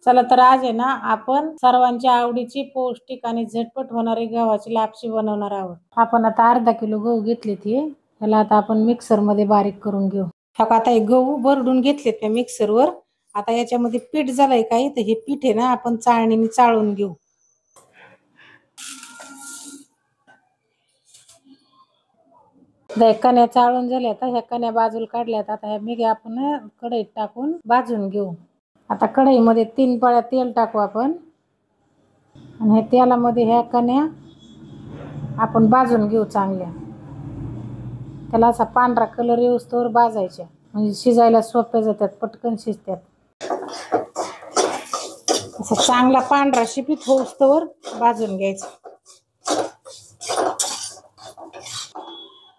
चला तर आज आहे ना आपण सर्वांच्या आवडीची पौष्टिक आणि झटपट होणारी गव्हाची लापशी बनवणार आहोत। आपण आता अर्धा किलो गहू घेतले ती याला आता आपण मिक्सर मध्ये बारीक करून घेऊ। आता हे गहू भरडून घेतलेत त्या मिक्सर वर। आता याच्यामध्ये पीठ झालंय काही तर हे पीठ आहे ना आपण चाळणीने चाळून घेऊ। कण्या चाळून झाल्या आता ह्या कण्या बाजूला काढल्यात। आता ह्या मिगे आपण कढईत टाकून भाजून घेऊ। आता कढईमध्ये 3 पळ्या तेल टाकू आपण आणि ह्या तेलामध्ये ह्या कण्या आपण भाजून घेऊ चांगल्या। त्याला असा पांढरा कलर येऊस्तोवर भाजायच्या म्हणजे शिजायला सोपे जातात, पटकन शिजतात। असं चांगला पांढरा शिपीत होऊस्तोवर भाजून घ्यायचं।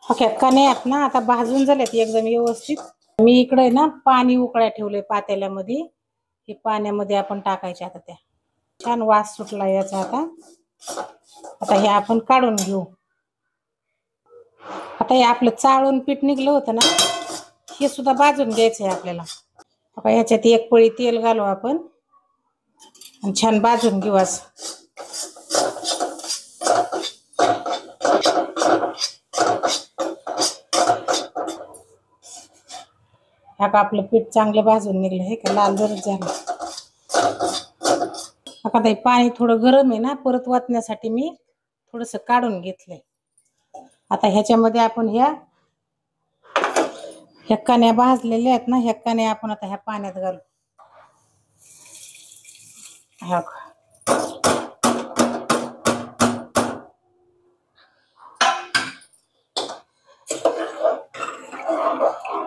ओके कण्या आहेत ना आता भाजून झाल्यात एकदम व्यवस्थित। मी इकडे ना पाणी उकळायला ठेवलंय पातेल्यामध्ये। हे पाण्यामध्ये आपण टाकायचे आता त्या। छान वास सुटला याचा आता। आता हे आपण काढून घेऊ। आता हे आपलं चाळून पीठ निघलं होतं ना हे सुद्धा भाजून घ्यायचंय आपल्याला। आता ह्याच्यात एक पळी तेल घालू आपण आणि छान भाजून घेऊ असं। आता आपलं पीठ चांगलं भाजून निघलं हे का लाल जरच झालं। आता हे पाणी थोडं गरम आहे ना परत वाटण्यासाठी मी थोडंसं काढून घेतलंय। आता ह्याच्यामध्ये आपण ह्या कण्या भाजलेल्या आहेत ना ह्या कण्या आपण आता ह्या पाण्यात घालू।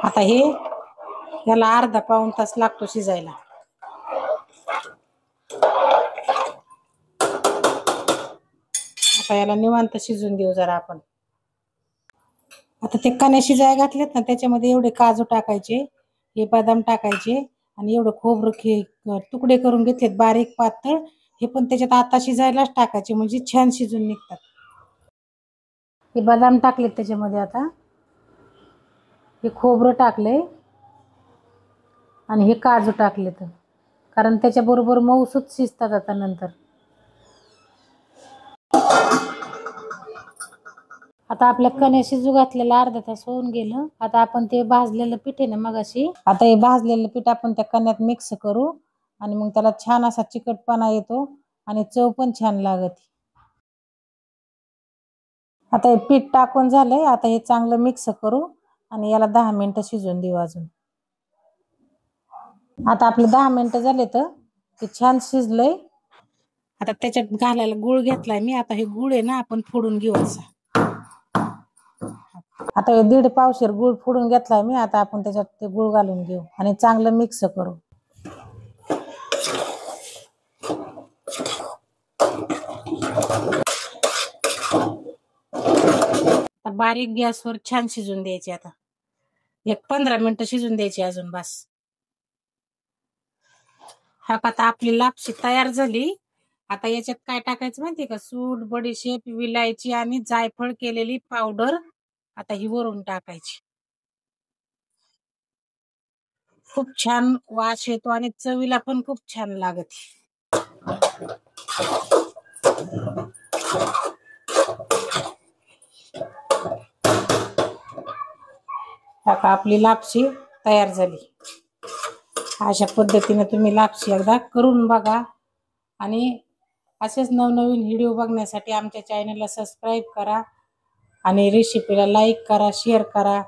आता हे याला अर्धा पाऊण तास लागतो शिजायला। आता याला निवांत शिजून देऊ जरा आपण। आता ते कण्या शिजायला घातलेत ना त्याच्यामध्ये एवढे काजू टाकायचे, हे बदाम टाकायचे आणि एवढं खोबरं तुकडे करून घेतलेत बारीक पातळ हे पण त्याच्यात आता शिजायलाच टाकायचे म्हणजे छान शिजून निघतात। हे बदाम टाकलेत त्याच्यामध्ये आता। हे खोबरं टाकले आणि हे काजू टाकलेत कारण त्याच्याबरोबर मऊसूत शिजतात आता नंतर। आता आपल्या कण्या शिजू घातलेला अर्धा तास होऊन गेलं। आता आपण ते भाजलेलं पीठ आहे ना मगाशी आता हे भाजलेलं पीठ आपण त्या कण्यात मिक्स करू आणि मग त्याला छान असा चिकटपणा येतो आणि चव पण छान लागते। आता हे पीठ टाकून झालंय आता हे चांगलं मिक्स करू आणि याला 10 मिनिटं शिजून देऊ अजून। आता आपले 10 मिनिटं झाले तर ते छान शिजलंय। आता त्याच्यात घालायला गूळ घेतलाय मी। आता हे गूळ आहे ना आपण फोडून घेऊ असं। आता हे 1.5 पावशेर गूळ फोडून घेतलाय मी। आता आपण त्याच्यात ते गूळ घालून घेऊ आणि चांगलं मिक्स करू। बारीक गॅसवर छान शिजून द्यायचे। आता 15 मिनिटं शिजून द्यायची अजून बस। हा आता आपली लापशी तयार झाली। आता याच्यात काय टाकायचं माहितीये का सूट, बडीशेप, विलायची आणि जायफळ केलेली पावडर आता ही वरून टाकायची। खूप छान वास येतो आणि चवीला पण खूप छान लागते। आता आपली लापशी तयार झाली। अशा पद्धतीने तुम्ही लापशी एकदा करून बघा आणि असेच नवनवीन व्हिडिओ बघण्यासाठी आमच्या चॅनलला सबस्क्राईब करा आणि रेसिपीला लाईक करा, शेअर करा।